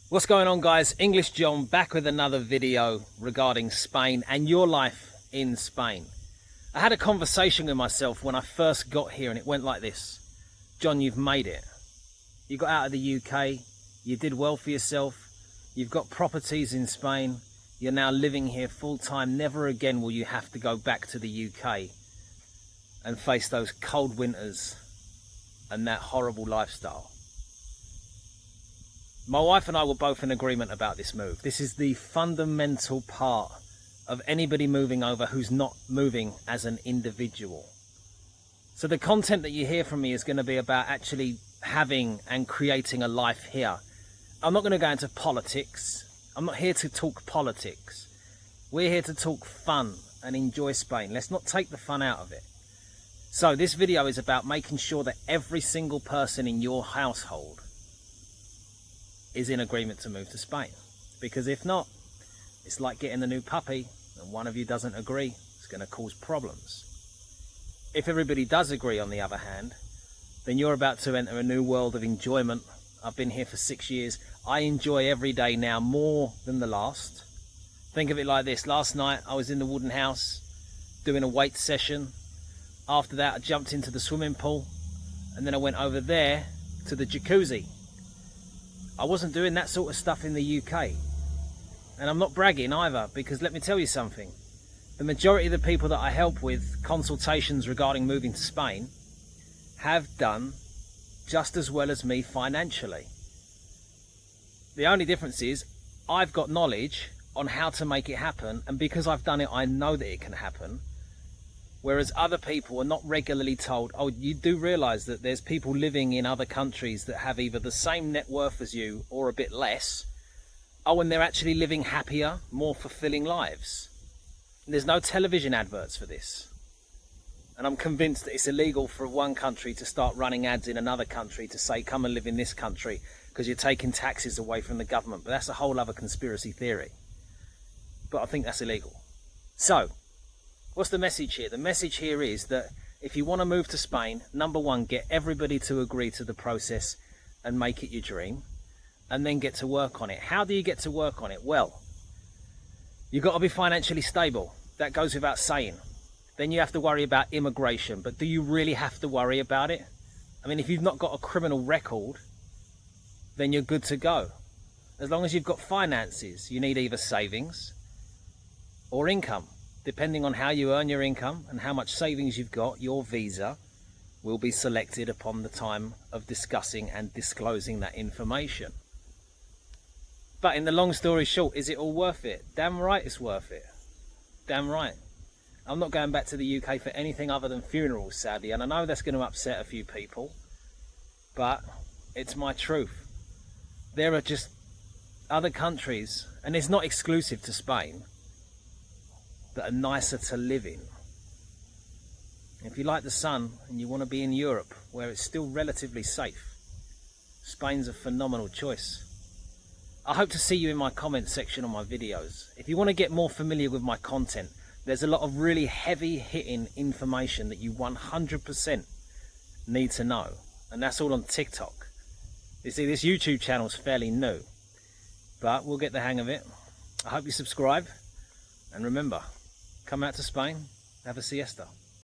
What's going on, guys? English John back with another video regarding Spain and your life in Spain. I had a conversation with myself when I first got here and it went like this. John, you've made it. You got out of the UK, you did well for yourself, you've got properties in Spain, you're now living here full time. Never again will you have to go back to the UK and face those cold winters and that horrible lifestyle. My wife and I were both in agreement about this move. This is the fundamental part of anybody moving over who's not moving as an individual. So the content that you hear from me is going to be about actually having and creating a life here. I'm not going to go into politics. I'm not here to talk politics. We're here to talk fun and enjoy Spain. Let's not take the fun out of it. So this video is about making sure that every single person in your household is in agreement to move to Spain. Because if not, it's like getting a new puppy and one of you doesn't agree. It's going to cause problems. If everybody does agree, on the other hand, then you're about to enter a new world of enjoyment. I've been here for 6 years. I enjoy every day now more than the last. Think of it like this. Last night I was in the wooden house doing a weight session. After that I jumped into the swimming pool and then I went over there to the jacuzzi. I wasn't doing that sort of stuff in the UK. And I'm not bragging either, because let me tell you something. The majority of the people that I help with consultations regarding moving to Spain have done just as well as me financially. The only difference is I've got knowledge on how to make it happen, and because I've done it, I know that it can happen. Whereas other people are not regularly told, oh, you do realise that there's people living in other countries that have either the same net worth as you or a bit less. Oh, and they're actually living happier, more fulfilling lives. And there's no television adverts for this. And I'm convinced that it's illegal for one country to start running ads in another country to say, come and live in this country because you're taking taxes away from the government. But that's a whole other conspiracy theory. But I think that's illegal. So, what's the message here? The message here is that if you want to move to Spain, number one, get everybody to agree to the process and make it your dream, and then get to work on it. How do you get to work on it? Well, you've got to be financially stable. That goes without saying. Then you have to worry about immigration. But do you really have to worry about it? I mean, if you've not got a criminal record, then you're good to go. As long as you've got finances, you need either savings or income. Depending on how you earn your income and how much savings you've got, your visa will be selected upon the time of discussing and disclosing that information. But in the long story short, is it all worth it? Damn right it's worth it. Damn right. I'm not going back to the UK for anything other than funerals, sadly, and I know that's going to upset a few people, but it's my truth. There are just other countries, and it's not exclusive to Spain, that are nicer to live in. If you like the sun and you want to be in Europe where it's still relatively safe, Spain's a phenomenal choice. I hope to see you in my comment section on my videos. If you want to get more familiar with my content, there's a lot of really heavy hitting information that you 100% need to know, and that's all on TikTok. You see, this YouTube channel's fairly new, but we'll get the hang of it. I hope you subscribe, and remember, come out to Spain, have a siesta.